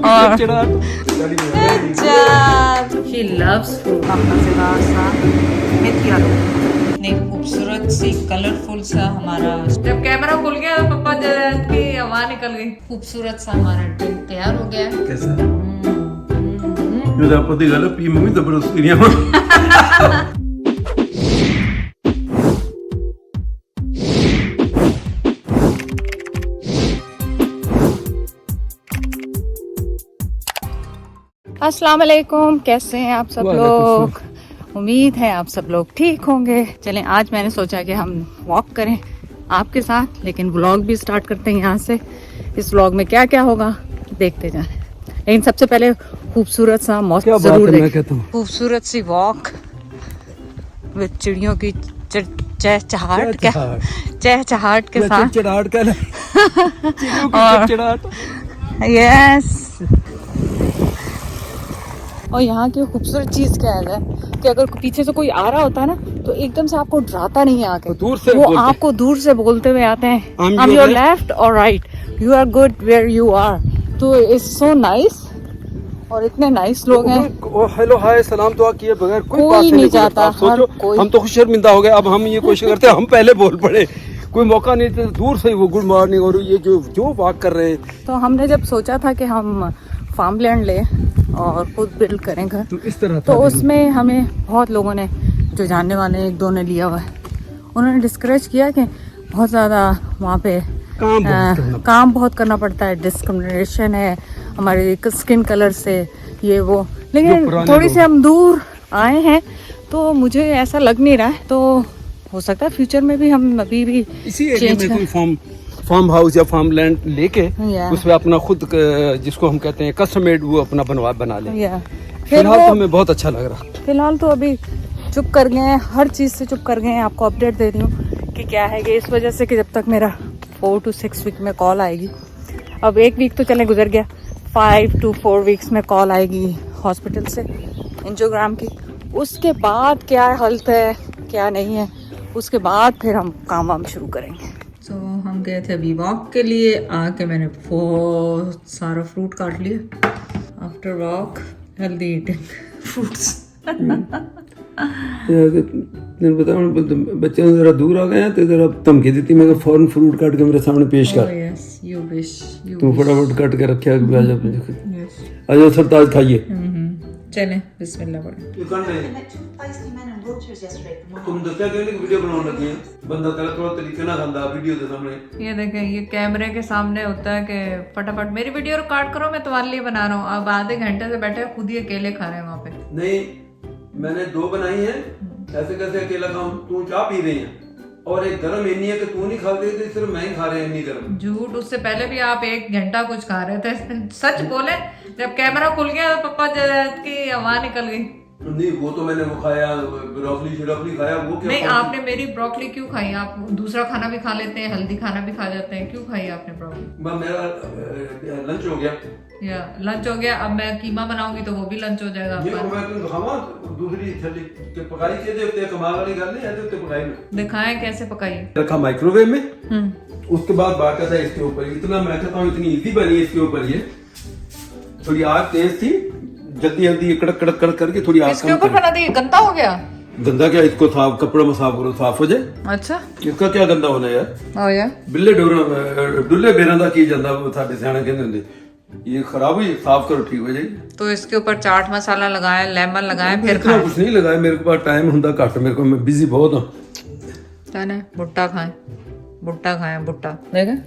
और she loves fruit. अपना सा मेथी आलू इतनी खूबसूरत सी कलरफुल सा हमारा, जब कैमरा खुल गया तो पापा की हवा निकल गई। खूबसूरत सा हमारा ड्रिंक तैयार हो गया। कैसा io da poter la prima mi da prosperiamo अस्सलाम वालेकुम, कैसे हैं आप सब लोग? उम्मीद है आप सब लोग ठीक होंगे। चलें, आज मैंने सोचा कि हम वॉक करें आपके साथ, लेकिन व्लॉग भी स्टार्ट करते हैं यहाँ से। इस व्लॉग में क्या क्या होगा देखते जाएं, लेकिन सबसे पहले खूबसूरत सा मौसम जरूर देखें। खूबसूरत सी वॉक विद चिड़ियों की चहचहाट के साथ। यस, और यहाँ की खूबसूरत चीज क्या है कि अगर पीछे से कोई आ रहा होता है ना तो एकदम से आपको डराता नहीं है आके, वो आपको दूर से बोलते हुए आते हैं, I'm your left or right, you are good where you are। तो इट्स सो नाइस, और इतने नाइस लोग हैं। हेलो हाय सलाम दुआ किए बगैर कोई नहीं जाता। सोचो हम तो खुद शर्मिंदा हो गए, अब हम ये कोशिश करते हैं हम पहले बोल पड़े, कोई मौका नहीं था, दूर से ही वो गुड मॉर्निंग और ये जो वॉक कर रहे हैं। तो हमने जब सोचा था कि हम फार्म लैंड ले और खुद बिल्ड करें घर, तो इस तरह तो उसमें हमें बहुत लोगों ने, जो जानने वाले एक दो ने लिया हुआ है, उन्होंने डिस्करेज किया कि बहुत ज़्यादा वहाँ पे काम बहुत करना पड़ता है, डिस्क्रिमिनेशन है हमारे स्किन कलर से, ये वो। लेकिन थोड़ी सी हम दूर आए हैं तो मुझे ऐसा लग नहीं रहा है, तो हो सकता है फ्यूचर में भी हम अभी भी इसी एरिया में कोई फार्म हाउस या फार्म लैंड लेके उसमें अपना खुद, जिसको हम कहते हैं कस्टम मेड, वो अपना बना ले। फिलहाल तो हमें बहुत अच्छा लग रहा। फिलहाल तो अभी चुप कर गए हैं, हर चीज़ से चुप कर गए हैं। आपको अपडेट दे रही हूँ कि क्या है कि इस वजह से कि जब तक मेरा 4 to 6 वीक में कॉल आएगी, अब 1 वीक तो चले गुजर गया, 5 to 4 वीक्स में कॉल आएगी हॉस्पिटल से एंजियोग्राम की, उसके बाद क्या हालत है क्या नहीं है, उसके बाद फिर हम काम वाम शुरू करेंगे। तो हम गए थे अभी वॉक के लिए, आके मैंने बहुत सारा फ्रूट काट लिया। After walk healthy eating fruits. बच्चे जरा दूर आ गए हैं तो जरा धमकी दी, मैं फौरन फ्रूट काट के मेरे सामने पेश कर। तू फटाफट काट के रखे आजा सरताज खाइए। चलें बिस्मिल्लाह पढ़ें। तुम दस्या क्यों नहीं वीडियो बनाने लगी हैं? बंदा तेरा थोड़ा तरीके ना खांदा वीडियो दे सामने। ये देखें, ये कैमरे के सामने होता है कि फटाफट मेरी वीडियो रिकॉर्ड करो, मैं तुम्हारे लिए बना रहा हूँ। अब आधे घंटे से बैठे खुद ही अकेले खा रहे हैं वहाँ पे। नहीं, मैंने 2 बनाई है, ऐसे कैसे अकेला खाऊं? तू चाय पी रही है और एक गरम इन्नी है कि तू नहीं खा रही थी, सिर्फ मैं ही खा रहे हैं इन्नी गरम। झूठ, उससे पहले भी आप 1 घंटा कुछ खा रहे थे। सच बोले, जब कैमरा खुल गया तो पापा की हवा निकल गई। नहीं, वो तो मैंने वो खाया, ब्रोकली खाया। वो क्या? नहीं, आपने मेरी ब्रोकली क्यों खाई? आप दूसरा खाना भी खा लेते हैं, हेल्दी खाना भी खा जाते हैं, क्यों खाई आपने ब्रोकली? मेरा लंच हो गया। या लंच हो गया, अब मैं कीमा बनाऊंगी तो वो भी लंच हो जाएगा आपका। ये मैं तुम खावा दूसरी थली के पकाई के देते कमाल वाली गल नहीं है, तो पकाई में दिखाएं कैसे पकाई। रखा माइक्रोवेव में, उसके बाद बाका था इसके ऊपर। इतना मैं कहता हूँ इतनी इजी बनी इसके ऊपर। ये थोड़ी आग तेज थी, जल्दी कड़क कड़क कड़क करके थोड़ी आग इसके ऊपर बना दी। गंदा हो गया? गंदा क्या, इसको साफ कपड़े में साफ करो, साफ हो जाए। अच्छा, इसका क्या गंदा होना यार? ओ यार, बिल्ले डुल्ले बेरां दा की ਜਾਂਦਾ ਸਾਡੇ ਸਿਆਣੇ ਕਹਿੰਦੇ ਹੁੰਦੇ, ये खराब हुई, साफ करो, ठीक हो जाएगी। तो इसके ऊपर चाट मसाला लगाया, लेमन लगाया, फिर इतना कुछ नहीं लगाया, मेरे पास टाइम हुंदा घट, मेरे को मैं बिजी बहुत हूं। जाने भुट्टा खाएं, भुट्टा देखें।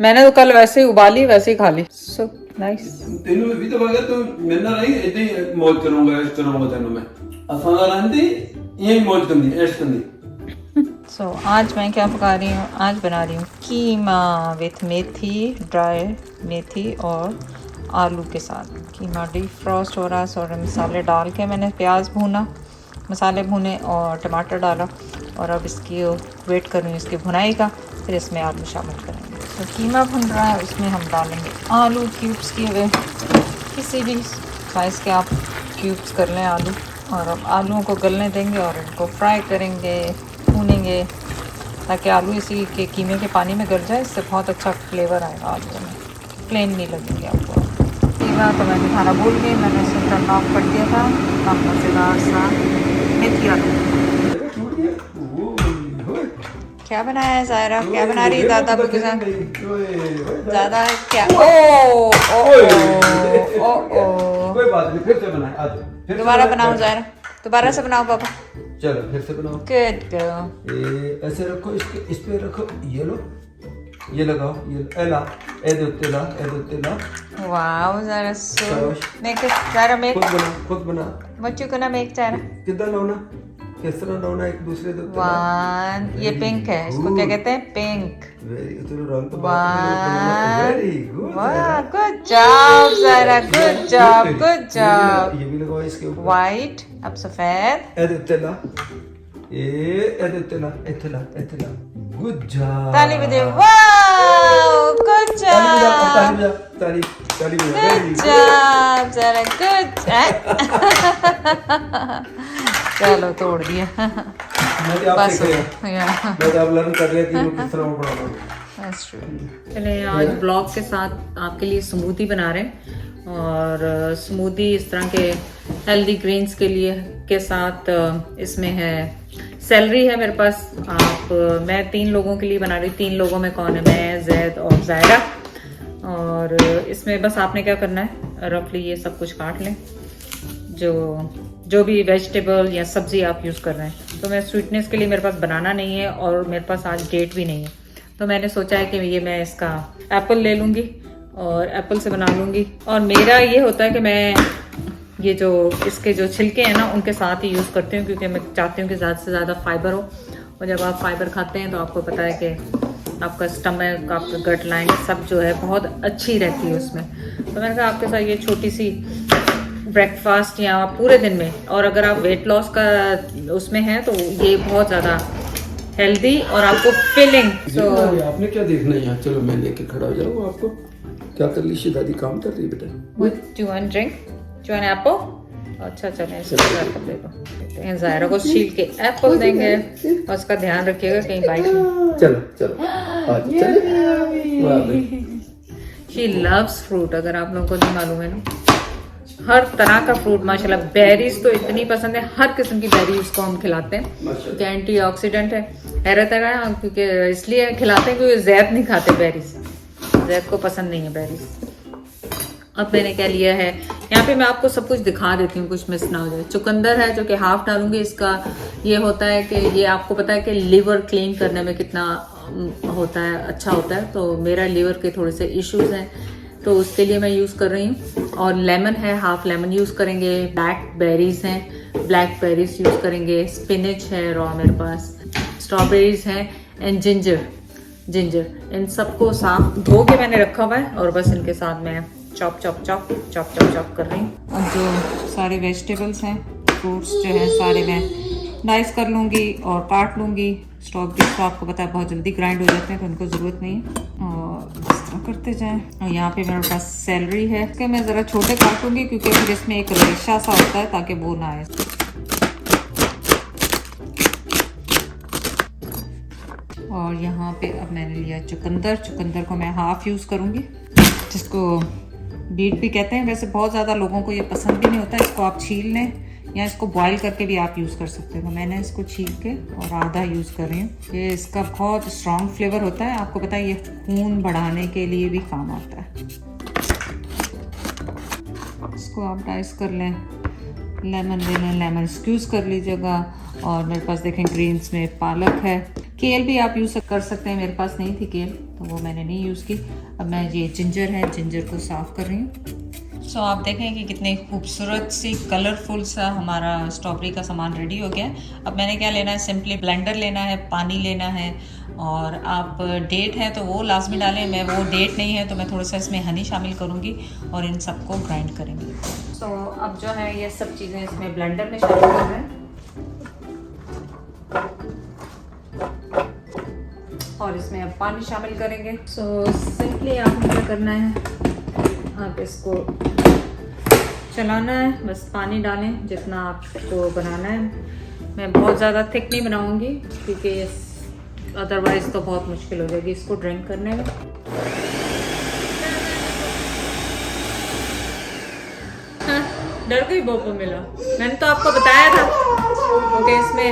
मैंने तो कल वैसे ही उबाली, वैसे ही खा ली। So nice. तेनू भी तो बगैर तो मैं ना नहीं इतनी मौज करूंगा, ऐश करूंगा तेनू मैं आसान रहंदी, यही मौज करनी, ऐश करनी। सो आज मैं क्या पका रही हूँ? आज बना रही हूँ कीमा विथ मेथी, ड्राई मेथी और आलू के साथ। कीमा डीप फ्रोस्ट हो रहा है, सारे मसाले डाल के मैंने प्याज भूना, मसाले भुने और टमाटर डाला, और अब इसकी वेट कर रही हूँ इसकी भुनाई का, फिर इसमें आलू शामिल करेंगे। तो कीमा भुन रहा है, उसमें हम डालेंगे आलू क्यूब्स किए हुए, किसी भी साइज़ के आप क्यूब्स कर लें आलू, और अब आलूओं को गलने देंगे और इनको फ्राई करेंगे, भूनेंगे, ताकि आलू इसी के कीमे के पानी में गल जाए। इससे बहुत अच्छा फ्लेवर आएगा आलू में, प्लेन नहीं लगेंगे आपको। बनेगा तो मैं दिखाना भूल गई, मैंने इसे टर्न ऑफ कर दिया था। अब मज़ेदार सा मेथी आलू। क्या बनाया है ज़ायरा, क्या बना रही है दादा अबू के साथ? ज़्यादा क्या? ओ कोई बात नहीं, फिर से बनाए। दोबारा बनाओ ज़ायरा, दोबारा से बनाओ पापा। चलो फिर से बनाओ। Good girl. ऐसे रखो, इस पे रखो, ये लो, ये लगाओ, ये एला ए दो। Wow Zaira, so make it Zaira, make खुद बना what you gonna make Zaira? कितना लाना, किस तरह लाना, एक दूसरे दो। वन, ये पिंक है, इसको क्या कहते हैं? पिंक। वेरी गुड, रंग तो वन, वेरी गुड, वाह, good job Zaira, good job. ये भी लगाओ इसके ऊपर। वाइट, अब सफेद। एदला एदला गुड जॉब। ताली बजाओ, वाओ, गुड जॉब, ताली गुड जॉब ज़ायरा, गुड। चलो तोड़ दिया। मैं तो आप सीख रहे हैं, मैं तो आप लर्न कर रहे थे किस तरह पढ़ाना। चलिए आज ब्लॉग के साथ आपके लिए स्मूदी बना रहे हैं, और स्मूदी इस तरह के हेल्दी ग्रेन्स के लिए के साथ इसमें है सेलरी है मेरे पास। मैं 3 लोगों के लिए बना रही हूँ। 3 लोगों में कौन है? मैं, जैद और ज़ायरा। और इसमें बस आपने क्या करना है, रफली ये सब कुछ काट लें, जो भी वेजिटेबल या सब्जी आप यूज़ कर रहे हैं। तो मैं स्वीटनेस के लिए, मेरे पास बनाना नहीं है और मेरे पास आज डेट भी नहीं है, तो मैंने सोचा है कि ये मैं इसका एप्पल ले लूँगी और एप्पल से बना लूँगी। और मेरा ये होता है कि मैं ये जो इसके जो छिलके हैं ना, उनके साथ ही यूज़ करती हूँ, क्योंकि मैं चाहती हूँ कि ज़्यादा से ज़्यादा फाइबर हो। और जब आप फाइबर खाते हैं तो आपको पता है कि आपका स्टमक, आपका गट लाइन सब जो है बहुत अच्छी रहती है उसमें। तो मैंने कहा आपके साथ ये छोटी सी ब्रेकफास्ट या पूरे दिन में, और अगर आप वेट लॉस का उसमें हैं तो ये बहुत ज़्यादा हेल्दी और आपको फिलिंग। तो आपने क्या देखना है यहाँ? चलो मैं लेके खड़ा हो जाऊँ। आपको क्या कर ली? दादी काम कर रही है बेटा। Do you want drink? Do you want apple? अच्छा चलें, इसको एप्पल दे दो। ज़ायरा को छील के एप्पल देंगे और उसका ध्यान रखिएगा कहीं बाइक में। चलो आज चलो। She loves fruit, अगर आप लोगों को नहीं मालूम है ना, हर तरह का फ्रूट माशाल्लाह। बेरीज तो इतनी पसंद है, हर किस्म की बेरी उसको हम खिलाते हैं, क्योंकि एंटीऑक्सीडेंट है। हैरत है ना, क्योंकि इसलिए खिलाते हैं क्योंकि जैद नहीं खाते बेरीज, जैद को पसंद नहीं है बेरीज। अब मैंने क्या लिया है, यहाँ पे मैं आपको सब कुछ दिखा देती हूँ, कुछ मिस ना हो जाए। चुकंदर है जो कि हाफ डालूंगी। इसका ये होता है कि ये आपको पता है कि लीवर क्लीन करने में कितना होता है, अच्छा होता है। तो मेरा लीवर के थोड़े से इश्यूज हैं, तो उसके लिए मैं यूज़ कर रही हूँ। और लेमन है, हाफ लेमन यूज़ करेंगे। ब्लैक बेरीज हैं, ब्लैक बेरीज यूज़ करेंगे। स्पिनच है रॉ मेरे पास, स्ट्रॉबेरीज हैं, एंड जिंजर। इन सबको साफ धो के मैंने रखा हुआ है, और बस इनके साथ मैं चॉप कर रही हूँ। अब जो सारे वेजिटेबल्स हैं, फ्रूट्स जो हैं, सारे मैं डाइस कर लूँगी और काट लूँगी। स्ट्रॉबेरी तो आपको पता है बहुत जल्दी ग्राइंड हो जाते हैं, तो उनको ज़रूरत नहीं है, और इस तरह करते जाएं। और यहाँ पे मेरे पास सेलरी है, इसके मैं ज़रा छोटे काटूंगी क्योंकि फिर इसमें एक रेशा सा होता है, ताकि वो ना आए। और यहाँ पे अब मैंने लिया चुकंदर को मैं हाफ यूज़ करूँगी, जिसको बीट भी कहते हैं। वैसे बहुत ज़्यादा लोगों को ये पसंद भी नहीं होता। इसको आप छील लें या इसको बॉईल करके भी आप यूज़ कर सकते हो। तो मैंने इसको छील के और आधा यूज़ कर रही हूँ। ये इसका बहुत स्ट्रॉन्ग फ्लेवर होता है, आपको पता है, ये खून बढ़ाने के लिए भी काम आता है। इसको आप डाइस कर लें, लेमन ले लें, लेमन स्क्यूज़ कर लीजिएगा। और मेरे पास देखें ग्रीन्स में पालक है, केल भी आप यूज़ कर सकते हैं। मेरे पास नहीं थी केल, तो वो मैंने नहीं यूज़ की। अब मैं ये जिंजर है, जिंजर को साफ़ कर रही हूँ। सो आप देखें कि कितनी खूबसूरत सी कलरफुल सा हमारा स्ट्रॉबेरी का सामान रेडी हो गया है। अब मैंने क्या लेना है, सिंपली ब्लेंडर लेना है, पानी लेना है, और आप डेट है तो वो लाजमी डालें। मैं वो डेट नहीं है तो मैं थोड़ा सा इसमें हनी शामिल करूँगी और इन सबको ग्राइंड करेंगे। सो अब जो है ये सब चीज़ें इसमें ब्लेंडर में शामिल कर रहे हैं, और इसमें अब पानी शामिल करेंगे। सो सिंपली आपको क्या करना है, आप इसको चलाना है, बस पानी डालें जितना आपको बनाना है। मैं बहुत ज़्यादा थिक नहीं बनाऊंगी क्योंकि अदरवाइज़ तो बहुत मुश्किल हो जाएगी इसको ड्रिंक करने में। डर गई बोपो मिला। मैंने तो आपको बताया था। ओके, इसमें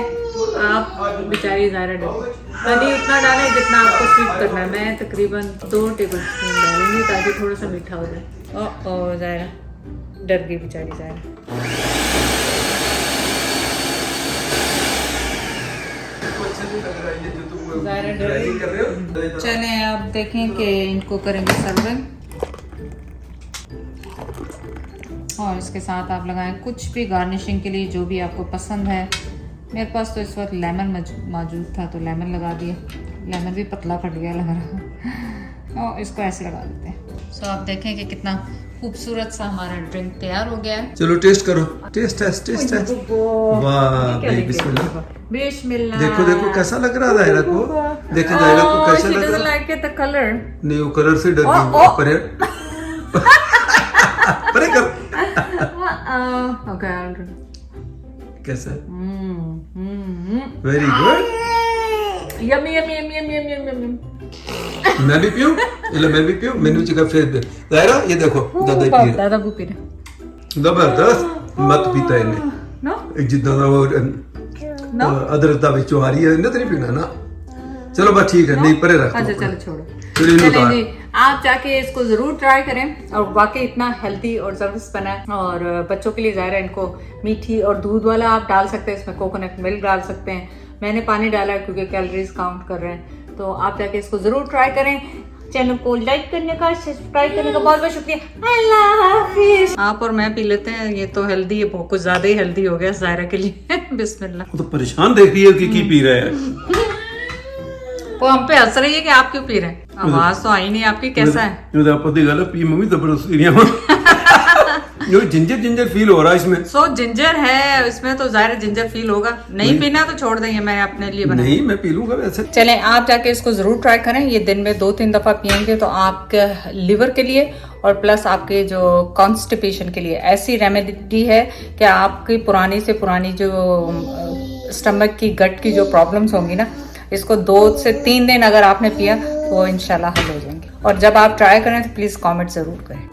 आप बेचारी ज़ायरा डर गई। पानी उतना डालें जितना आपको स्वीट करना है। मैं तकरीबन 2 टेबल स्पून डालूंगी ताकि थोड़ा सा मीठा हो जाए। ओ ज़ायरा डर गई बेचारी ज़ायरा। चलें अब देखें कि इनको करेंगे सर्विंग, और इसके साथ आप लगाएं कुछ भी गार्निशिंग के लिए जो भी आपको पसंद है। मेरे पास तो इस वक्त लेमन मौजूद था तो लेमन लगा दिया। लेमन भी पतला फट गया लग रहा। और इसको ऐसे लगा देते हैं। सो आप देखें कि कितना खूबसूरत सा हमारा ड्रिंक तैयार हो गया है। चलो टेस्ट करो। Test test. वाह भाई, बिस्मिल्लाह। बिस्मिल्लाह। देखो देखो कैसा लग रहा है ज़ायरा को। देखो ज़ायरा को कैसा लग रहा है। Like the colour. नहीं, वो कलर से डर गई। परे परे कर। ओके, कैसा है? Very good. Yummy yummy yummy yummy yummy yummy. मैं भी पीऊं? इला मैं भी पीऊं? मैंने चिका फेर दे। ज़ायरा ये देखो दादा पी रहा। दादा भी पी रहा। जबरदस्त। मत पीता है इन्हें। नो जितना वो अदरक दा विचों आ रही है इन्हें तो नहीं पीना ना। चलो बस ठीक है, नहीं परे रख। अच्छा चलो छोड़ो। चलिए चलें जी, आप जाके इसको जरूर ट्राई करें। और वाकई इतना हेल्दी और जबरदस्त बना है। और बच्चों के लिए ज़ाहिर है इनको मीठी और दूध वाला आप डाल सकते हैं, इसमें कोकोनट मिल्क डाल सकते हैं। मैंने पानी डाला है क्योंकि कैलोरीज काउंट कर रहे हैं। तो आप जाके इसको जरूर ट्राई करें। चैनल को लाइक करने का, सब्सक्राइब करने का बहुत बहुत शुक्रिया। अल्लाह हाफिज। आप और मैं पी लेते हैं, ये तो हेल्दी है, बहुत कुछ ज्यादा ही हेल्दी हो गया ज़ाहिरा के लिए। बिस्मिल्लाह। वो तो परेशान देख रही है कि पी रहा है। वो हम पे हंस रही है कि आप क्यों पी रहे हैं। आवाज तो आई नहीं आपकी, कैसा है? पी मम्मी जबरदस्ती जो जिंजर जिंजर फील हो रहा है इसमें। सो जिंजर है इसमें तो ज़ाहिर जिंजर फील होगा। नहीं पीना तो छोड़ देंगे, मैं अपने लिए बना। नहीं, मैं पी लूंगा वैसे। चलें आप जाके इसको जरूर ट्राई करें। ये दिन में 2-3 दफा पियेंगे तो आपके लिवर के लिए और प्लस आपके जो कॉन्स्टिपेशन के लिए ऐसी रेमेडी है कि आपकी पुरानी से पुरानी जो स्टमक की, गट की जो प्रॉब्लम्स होंगी ना, इसको 2 से 3 दिन अगर आपने पिया तो इंशाल्लाह हल हो जाएंगे। और जब आप ट्राई करें तो प्लीज कमेंट जरूर करें।